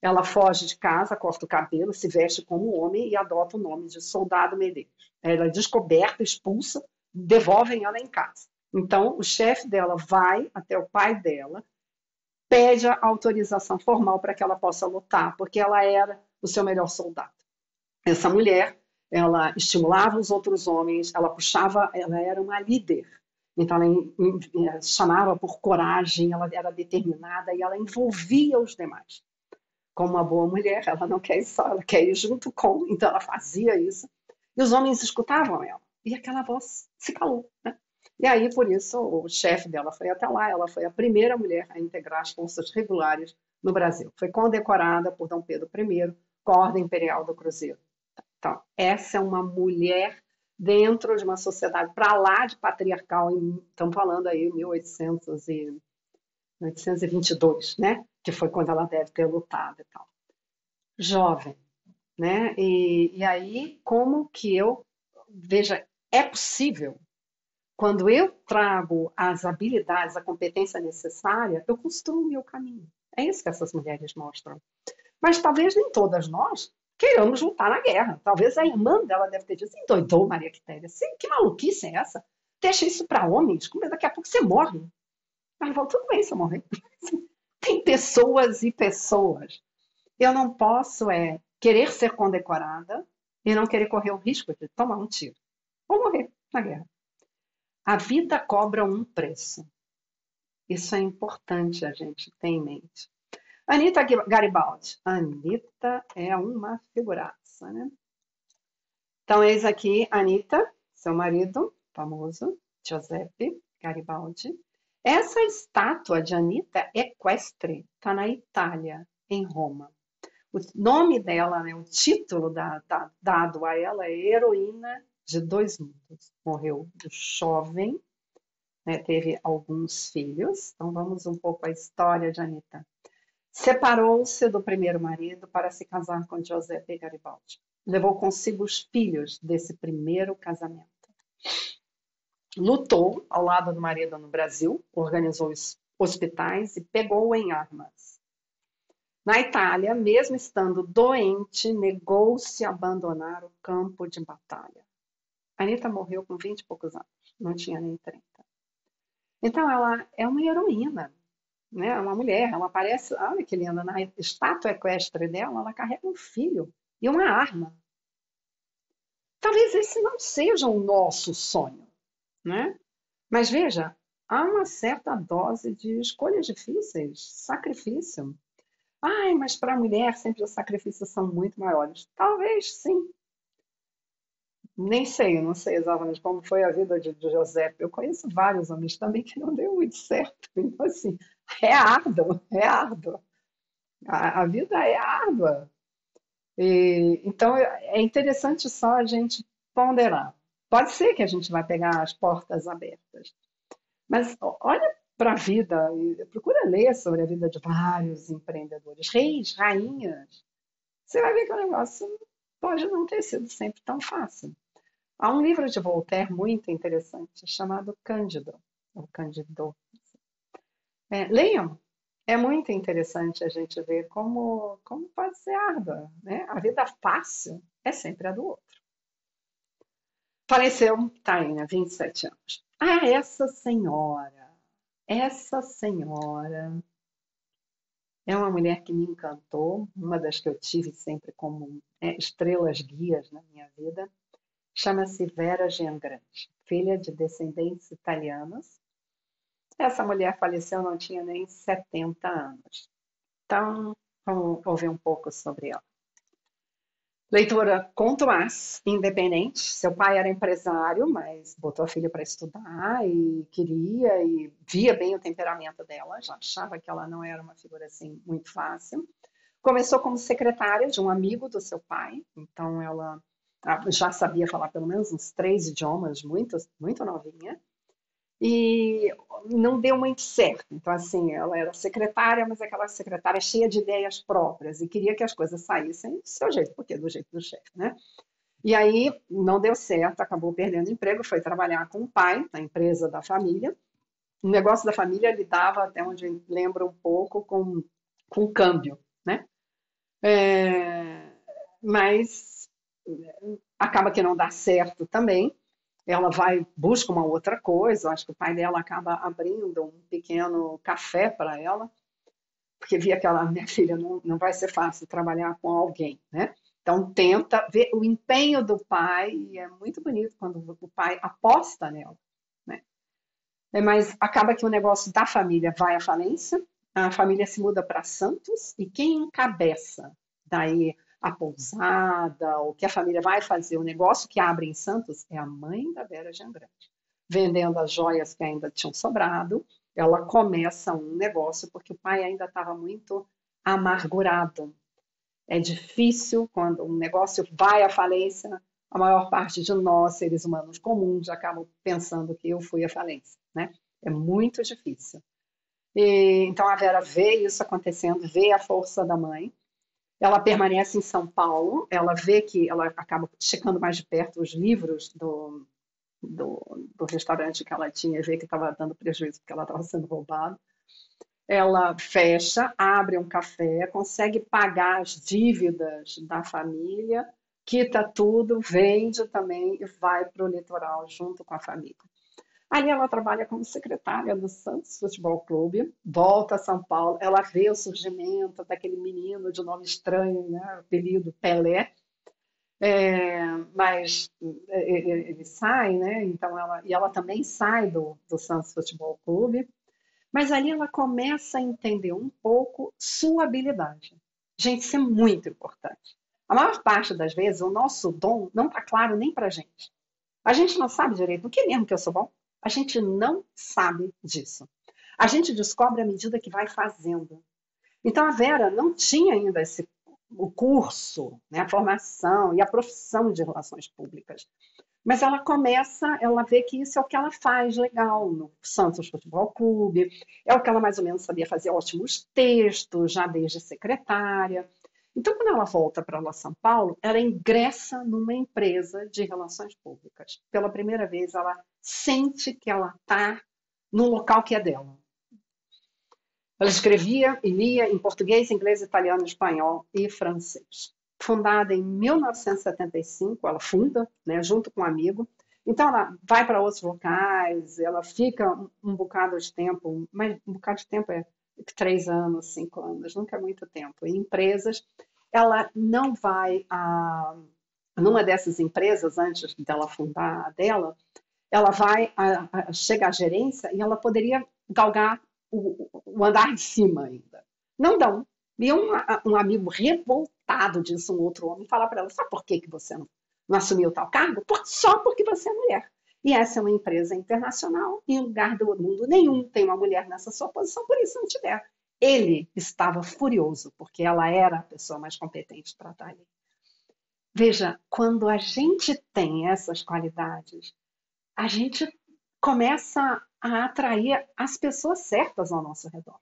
Speaker 1: Ela foge de casa, corta o cabelo, se veste como homem e adota o nome de Soldado Medeiros. Ela é descoberta, expulsa, devolvem ela em casa. Então, o chefe dela vai até o pai dela, pede a autorização formal para que ela possa lutar, porque ela era o seu melhor soldado. Essa mulher, ela estimulava os outros homens, ela puxava, ela era uma líder. Então, ela chamava por coragem, ela era determinada e ela envolvia os demais. Como uma boa mulher, ela não quer ir só, ela quer ir junto com, então ela fazia isso. E os homens escutavam ela. E aquela voz se calou, né? E aí, por isso, o chefe dela foi até lá, ela foi a primeira mulher a integrar as forças regulares no Brasil. Foi condecorada por Dom Pedro I com a Ordem Imperial do Cruzeiro. Então, essa é uma mulher dentro de uma sociedade para lá de patriarcal, estamos falando aí 1822, né? Que foi quando ela deve ter lutado e tal. Jovem, né? E aí, como que eu... Veja, é possível. Quando eu trago as habilidades, a competência necessária, eu construo o meu caminho. É isso que essas mulheres mostram. Mas talvez nem todas nós queiramos lutar na guerra. Talvez a irmã dela deve ter dito, endoidou, Maria Quitéria. Que maluquice é essa? Deixa isso para homens, daqui a pouco você morre. Ela falou, tudo bem se eu morrer. Tem pessoas e pessoas. Eu não posso querer ser condecorada e não querer correr o risco de tomar um tiro ou morrer na guerra. A vida cobra um preço. Isso é importante a gente ter em mente. Anita Garibaldi. Anita é uma figuraça, né? Então, eis aqui Anita, seu marido famoso, Giuseppe Garibaldi. Essa estátua de Anita equestre está na Itália, em Roma. O nome dela, né, o título dado a ela é Heroína de Dois Mundos. Morreu jovem, né, teve alguns filhos. Então vamos um pouco à história de Anita. Separou-se do primeiro marido para se casar com Giuseppe Garibaldi. Levou consigo os filhos desse primeiro casamento. Lutou ao lado do marido no Brasil, organizou hospitais e pegou em armas. Na Itália, mesmo estando doente, negou-se a abandonar o campo de batalha. Anita morreu com 20 e poucos anos, não tinha nem 30. Então, ela é uma heroína, né? Uma mulher, ela aparece, olha que linda, na estátua equestre dela, ela carrega um filho e uma arma. Talvez esse não seja o nosso sonho, né? Mas veja, há uma certa dose de escolhas difíceis, sacrifício. Ai, mas para a mulher sempre os sacrifícios são muito maiores. Talvez sim. Nem sei, não sei exatamente como foi a vida de José. Eu conheço vários homens também que não deu muito certo. Então, assim, é árduo, é árduo. A vida é árdua. Então, é interessante só a gente ponderar. Pode ser que a gente vai pegar as portas abertas. Mas olha para a vida, procura ler sobre a vida de vários empreendedores, reis, rainhas. Você vai ver que o negócio pode não ter sido sempre tão fácil. Há um livro de Voltaire muito interessante chamado Cândido, ou Cândido. Leiam, é muito interessante a gente ver como pode ser árdua, né? A vida fácil é sempre a do outro. Faleceu Taina, 27 anos. Ah, essa senhora é uma mulher que me encantou, uma das que eu tive sempre como estrelas guias na minha vida. Chama-se Vera Giangrande, filha de descendentes italianos. Essa mulher faleceu, não tinha nem 70 anos. Então, vamos ouvir um pouco sobre ela. Leitora contumaz, independente. Seu pai era empresário, mas botou a filha para estudar e queria e via bem o temperamento dela, já achava que ela não era uma figura assim muito fácil. Começou como secretária de um amigo do seu pai, então ela já sabia falar pelo menos uns 3 idiomas, muito novinha. E não deu muito certo. Então, assim, ela era secretária, mas aquela secretária cheia de ideias próprias e queria que as coisas saíssem do seu jeito, porque é do jeito do chefe, né? E aí não deu certo, acabou perdendo emprego, foi trabalhar com o pai na empresa da família. O negócio da família lidava, até onde lembra um pouco, com câmbio, né? É, mas acaba que não dá certo também. Ela vai, busca uma outra coisa. Acho que o pai dela acaba abrindo um pequeno café para ela, porque via que ela, minha filha, não vai ser fácil trabalhar com alguém, né? Então tenta ver o empenho do pai, e é muito bonito quando o pai aposta nela, né? Mas acaba que o negócio da família vai à falência, a família se muda para Santos, e quem encabeça daí a pousada, o que a família vai fazer, o negócio que abre em Santos, é a mãe da Vera Jangrande. Vendendo as joias que ainda tinham sobrado, ela começa um negócio, porque o pai ainda estava muito amargurado. É difícil quando um negócio vai à falência, a maior parte de nós, seres humanos comuns, acabam pensando que eu fui à falência, né? É muito difícil. Então a Vera vê isso acontecendo, vê a força da mãe. Ela permanece em São Paulo, ela vê que ela acaba checando mais de perto os livros do restaurante que ela tinha, vê que estava dando prejuízo porque ela estava sendo roubada. Ela fecha, abre um café, consegue pagar as dívidas da família, quita tudo, vende também e vai para o litoral junto com a família. Ali ela trabalha como secretária do Santos Futebol Clube, volta a São Paulo, ela vê o surgimento daquele menino de nome estranho, né, apelido Pelé, mas ele sai, né? Então ela também sai do Santos Futebol Clube, mas ali ela começa a entender um pouco sua habilidade. Gente, isso é muito importante. A maior parte das vezes o nosso dom não está claro nem para a gente. A gente não sabe direito o que mesmo que eu sou bom. A gente não sabe disso. A gente descobre à medida que vai fazendo. Então a Vera não tinha ainda o curso, né, a formação e a profissão de relações públicas. Mas ela vê que isso é o que ela faz legal no Santos Futebol Clube, é o que ela mais ou menos sabia fazer ótimos textos, já desde secretária. Então, quando ela volta para São Paulo, ela ingressa numa empresa de relações públicas. Pela primeira vez, ela sente que ela está no local que é dela. Ela escrevia e lia em português, inglês, italiano, espanhol e francês. Fundada em 1975, ela funda, né, junto com um amigo. Então, ela vai para outros locais, ela fica um bocado de tempo, mas um bocado de tempo é 3 anos, 5 anos, nunca é muito tempo. Em empresas, ela não vai numa dessas empresas, antes dela fundar a dela, ela chega à gerência e ela poderia galgar o andar de cima ainda. Não dão. E um amigo revoltado disso, um outro homem, fala para ela: sabe por que você não assumiu tal cargo? Só porque você é mulher. E essa é uma empresa internacional, e em lugar do mundo nenhum tem uma mulher nessa sua posição, por isso não te der. Ele estava furioso, porque ela era a pessoa mais competente para estar ali. Veja, quando a gente tem essas qualidades, a gente começa a atrair as pessoas certas ao nosso redor.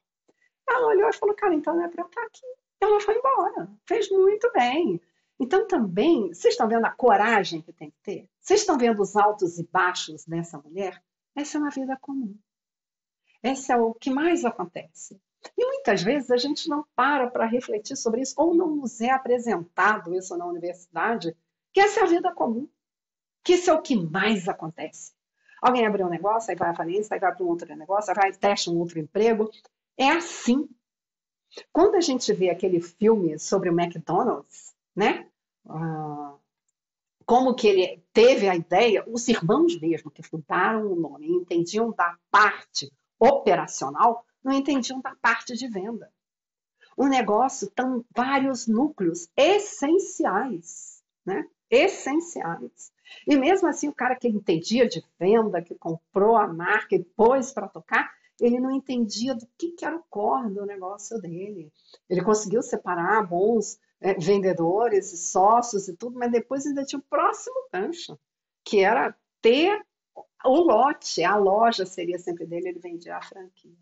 Speaker 1: Ela olhou e falou: cara, então não é para eu estar aqui. Ela foi embora. Fez muito bem. Então também, vocês estão vendo a coragem que tem que ter? Vocês estão vendo os altos e baixos dessa mulher? Essa é uma vida comum. Esse é o que mais acontece. E muitas vezes a gente não para refletir sobre isso, ou não nos é apresentado isso na universidade, que essa é a vida comum, que isso é o que mais acontece. Alguém abre um negócio, aí vai à falência, aí vai para um outro negócio, aí vai testa um outro emprego. É assim. Quando a gente vê aquele filme sobre o McDonald's, né? Como que ele teve a ideia, os irmãos mesmo que fundaram o nome, entendiam da parte operacional, não entendiam da parte de venda. O negócio tem vários núcleos essenciais. né? Essenciais. E mesmo assim, o cara que entendia de venda, que comprou a marca e pôs para tocar, ele não entendia do que era o core do negócio dele. Ele conseguiu separar bons vendedores e sócios e tudo, mas depois ainda tinha o próximo gancho, que era ter o lote, a loja seria sempre dele, ele vendia a franquia.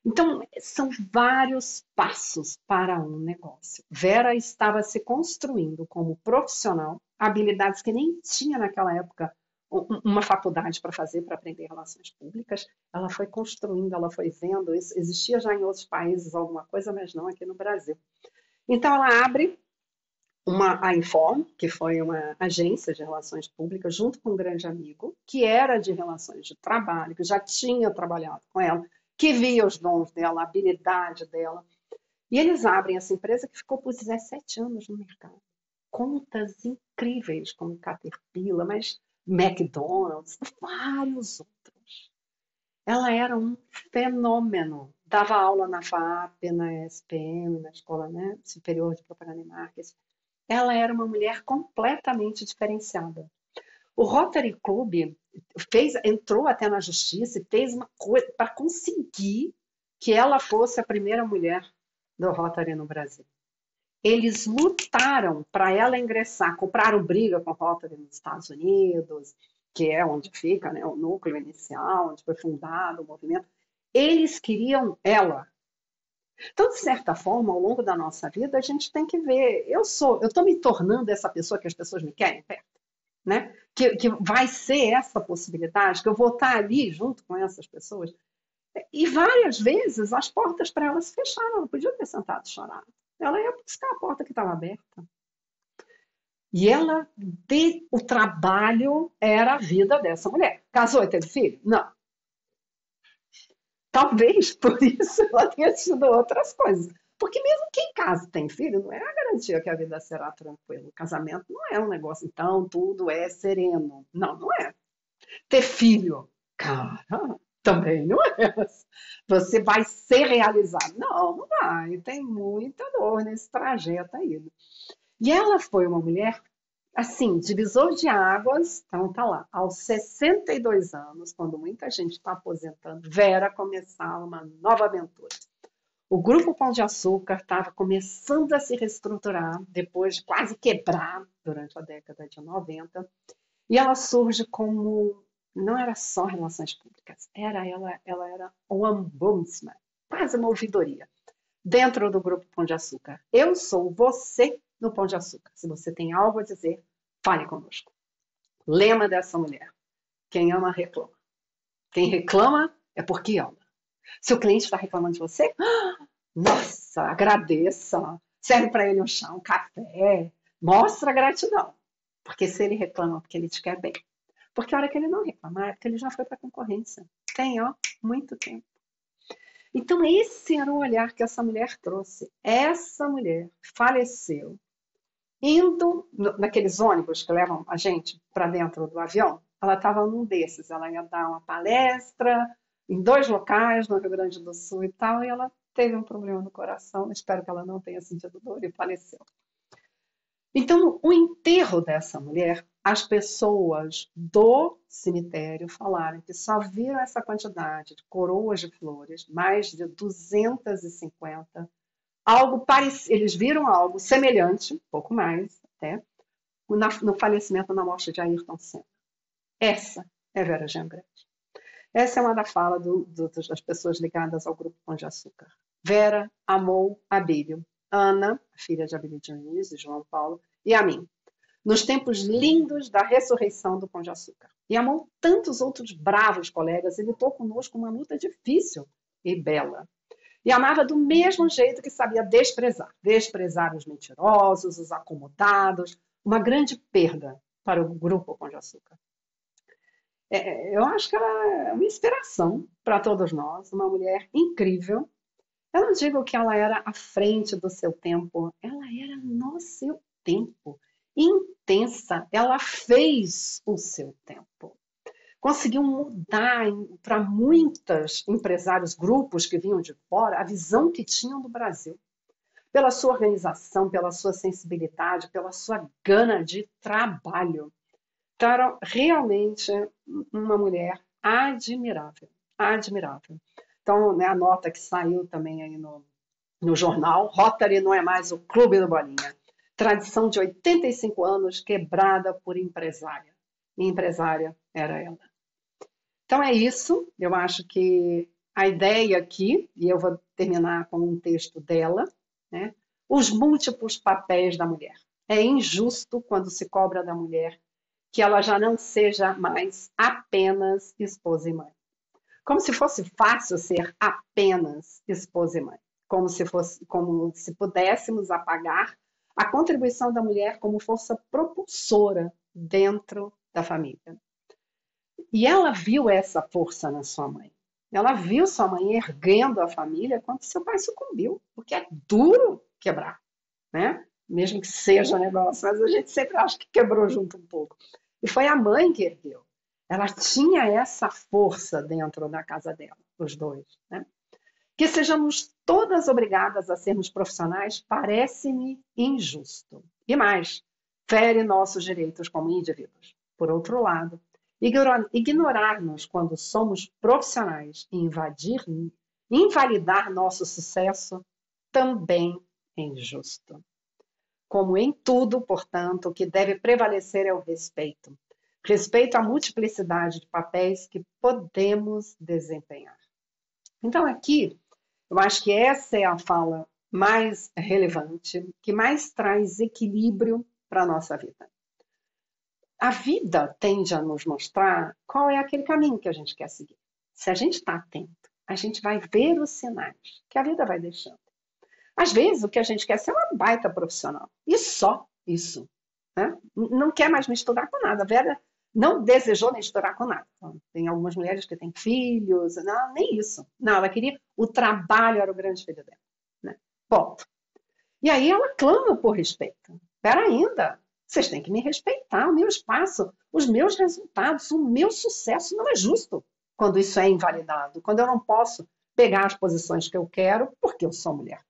Speaker 1: Então, são vários passos para um negócio. Vera estava se construindo como profissional, habilidades que nem tinha naquela época uma faculdade para fazer, para aprender relações públicas. Ela foi construindo, ela foi vendo, isso existia já em outros países alguma coisa, mas não aqui no Brasil. Então, ela abre a Inform, que foi uma agência de relações públicas, junto com um grande amigo, que era de relações de trabalho, que já tinha trabalhado com ela, que via os dons dela, a habilidade dela. E eles abrem essa empresa que ficou por 17 anos no mercado. Contas incríveis, como Caterpillar, mas McDonald's, vários outros. Ela era um fenômeno. Dava aula na FAP, na SPM, na Escola, né, Superior de Propaganda e Marketing. Ela era uma mulher completamente diferenciada. O Rotary Club entrou até na justiça e fez uma coisa para conseguir que ela fosse a primeira mulher do Rotary no Brasil. Eles lutaram para ela ingressar, compraram briga com o Rotary nos Estados Unidos, que é onde fica, né, o núcleo inicial, onde foi fundado o movimento. Eles queriam ela. Então, de certa forma, ao longo da nossa vida, a gente tem que ver. Eu estou me tornando essa pessoa que as pessoas me querem perto, né? Que vai ser essa possibilidade, que eu vou estar ali junto com essas pessoas. E várias vezes as portas para ela se fecharam, ela não podia ter sentado e chorado. Ela ia buscar a porta que estava aberta. E o trabalho era a vida dessa mulher. Casou e teve filho? Não. Talvez por isso ela tenha tido outras coisas. Porque mesmo quem casa e tem filho, não é a garantia que a vida será tranquila. O casamento não é um negócio, então tudo é sereno. Não, não é. Ter filho, cara, também não é. Você vai ser realizado. Não, não vai. Tem muita dor nesse trajeto aí. E ela foi uma mulher, assim, divisor de águas. Então tá lá, aos 62 anos, quando muita gente está aposentando, Vera começava uma nova aventura. O Grupo Pão de Açúcar estava começando a se reestruturar, depois de quase quebrar durante a década de 90. E ela surge como, não era só relações públicas, ela era o ombudsman, quase uma ouvidoria, dentro do Grupo Pão de Açúcar. Eu sou você no Pão de Açúcar. Se você tem algo a dizer, fale conosco. Lema dessa mulher: quem ama, reclama. Quem reclama é porque ama. Se o cliente está reclamando de você, nossa, agradeça. Serve para ele um chá, um café. Mostra gratidão. Porque se ele reclama, porque ele te quer bem. Porque a hora que ele não reclamar, é porque ele já foi para a concorrência. Tem, ó, muito tempo. Então, esse era o olhar que essa mulher trouxe. Essa mulher faleceu indo naqueles ônibus que levam a gente para dentro do avião. Ela estava num desses. Ela ia dar uma palestra em 2 locais, no Rio Grande do Sul e tal, e ela teve um problema no coração. Espero que ela não tenha sentido dor e faleceu. Então, o enterro dessa mulher, as pessoas do cemitério falaram que só viram essa quantidade de coroas de flores, mais de 250, algo parecido, eles viram algo semelhante, um pouco mais até, no falecimento, na morte de Ayrton Senna. Essa é Vera Jangrande. Essa é uma da fala das pessoas ligadas ao Grupo Pão de Açúcar. Vera amou Abílio, Ana, filha de Abílio Diniz e João Paulo, e a mim, nos tempos lindos da ressurreição do Pão de Açúcar. E amou tantos outros bravos colegas e lutou conosco uma luta difícil e bela. E amava do mesmo jeito que sabia desprezar os mentirosos, os acomodados, uma grande perda para o Grupo Pão de Açúcar. Eu acho que ela é uma inspiração para todos nós, uma mulher incrível. Eu não digo que ela era à frente do seu tempo, ela era no seu tempo, intensa, ela fez o seu tempo. Conseguiu mudar para muitos empresários, grupos que vinham de fora, a visão que tinham do Brasil. pela sua organização, pela sua sensibilidade, pela sua gana de trabalho. Então, era realmente uma mulher admirável, admirável. Então, né, a nota que saiu também aí no jornal, Rotary não é mais o clube do Bolinha. Tradição de 85 anos quebrada por empresária. E empresária era ela. Então é isso, eu acho que a ideia aqui, e eu vou terminar com um texto dela, né? Os múltiplos papéis da mulher. É injusto quando se cobra da mulher que ela já não seja mais apenas esposa e mãe. Como se fosse fácil ser apenas esposa e mãe. Como se pudéssemos apagar a contribuição da mulher como força propulsora dentro da família. E ela viu essa força na sua mãe. Ela viu sua mãe erguendo a família quando seu pai sucumbiu, porque é duro quebrar, né? Mesmo que seja negócio, mas a gente sempre acha que quebrou junto um pouco. E foi a mãe que ergueu. Ela tinha essa força dentro da casa dela, os dois, né? Que sejamos todas obrigadas a sermos profissionais parece-me injusto. E mais, fere nossos direitos como indivíduos. Por outro lado, ignorar-nos quando somos profissionais e invalidar nosso sucesso também é injusto. Como em tudo, portanto, o que deve prevalecer é o respeito. Respeito à multiplicidade de papéis que podemos desempenhar. Então, aqui, eu acho que essa é a fala mais relevante, que mais traz equilíbrio para a nossa vida. A vida tende a nos mostrar qual é aquele caminho que a gente quer seguir. Se a gente está atento, a gente vai ver os sinais que a vida vai deixando. Às vezes, o que a gente quer é ser uma baita profissional. E só isso. Né? Não quer mais misturar com nada. A Vera não desejou misturar com nada. Então, tem algumas mulheres que têm filhos. Não, nem isso. Não, ela queria... O trabalho era o grande filho dela. Né? Ponto. E aí ela clama por respeito. Espera ainda. Vocês têm que me respeitar, o meu espaço, os meus resultados, o meu sucesso. Não é justo quando isso é invalidado, quando eu não posso pegar as posições que eu quero porque eu sou mulher.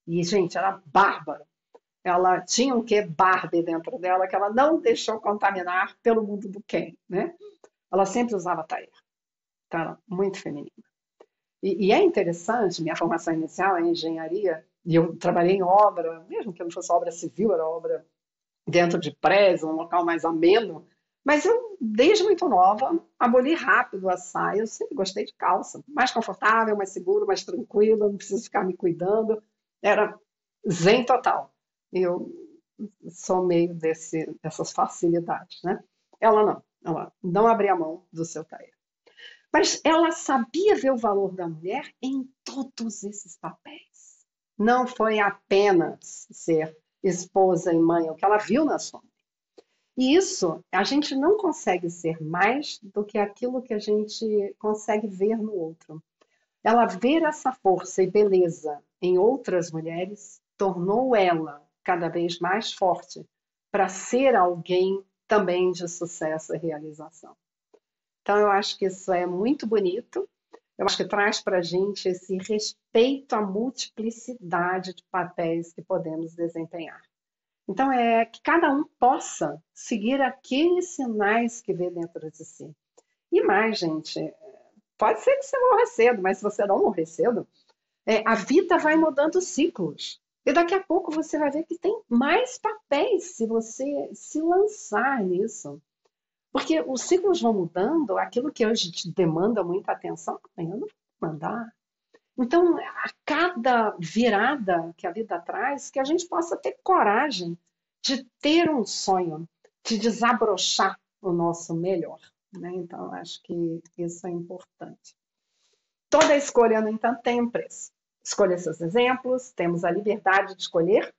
Speaker 1: E, gente, era bárbara. Ela tinha um quê Barbie dentro dela que ela não deixou contaminar pelo mundo do Ken, né? Ela sempre usava taia. Então, era muito feminina. E é interessante, minha formação inicial é em engenharia, e eu trabalhei em obra, mesmo que não fosse obra civil, era obra dentro de prédio, um local mais ameno. Mas eu, desde muito nova, aboli rápido a saia. Eu sempre gostei de calça. Mais confortável, mais seguro, mais tranquilo. Não preciso ficar me cuidando. Era zen total. Eu sou meio dessas facilidades, né? Ela não abria mão do seu taia. Mas ela sabia ver o valor da mulher em todos esses papéis. Não foi apenas ser esposa e mãe, o que ela viu na sua mãe. E isso, a gente não consegue ser mais do que aquilo que a gente consegue ver no outro. Ela ver essa força e beleza em outras mulheres tornou ela cada vez mais forte para ser alguém também de sucesso e realização. Então, eu acho que isso é muito bonito. Eu acho que traz para a gente esse respeito à multiplicidade de papéis que podemos desempenhar. Então, é que cada um possa seguir aqueles sinais que vê dentro de si. E mais, gente, pode ser que você morra cedo, mas se você não morrer cedo, a vida vai mudando ciclos. E daqui a pouco você vai ver que tem mais papéis se você se lançar nisso. Porque os ciclos vão mudando, aquilo que hoje te demanda muita atenção, amanhã não vai mandar. Então, a cada virada que a vida traz, que a gente possa ter coragem de ter um sonho, de desabrochar o nosso melhor. Né? Então, acho que isso é importante. Toda escolha, no entanto, tem um preço. Escolha seus exemplos, temos a liberdade de escolher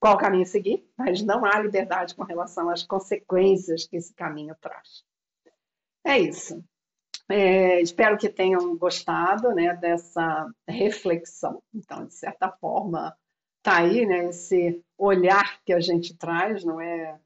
Speaker 1: qual caminho seguir, mas não há liberdade com relação às consequências que esse caminho traz. É isso. Espero que tenham gostado, né, dessa reflexão. Então, de certa forma, está aí, né, esse olhar que a gente traz, não é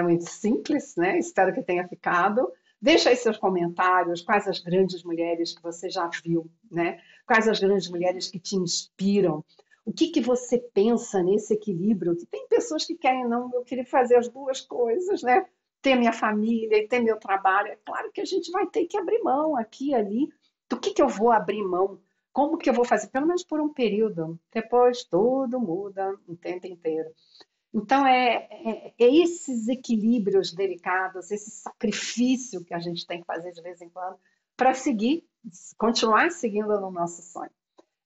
Speaker 1: muito simples, né? Espero que tenha ficado. Deixa aí seus comentários, quais as grandes mulheres que você já viu, né? Quais as grandes mulheres que te inspiram. O que que você pensa nesse equilíbrio? Tem pessoas que querem, não, eu queria fazer as duas coisas, né? Ter minha família e ter meu trabalho. É claro que a gente vai ter que abrir mão aqui e ali. Do que eu vou abrir mão? Como que eu vou fazer? Pelo menos por um período. Depois tudo muda o tempo inteiro. Então, é esses equilíbrios delicados, esse sacrifício que a gente tem que fazer de vez em quando para seguir, continuar seguindo no nosso sonho.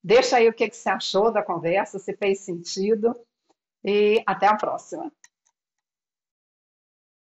Speaker 1: Deixa aí o que você achou da conversa, se fez sentido e até a próxima.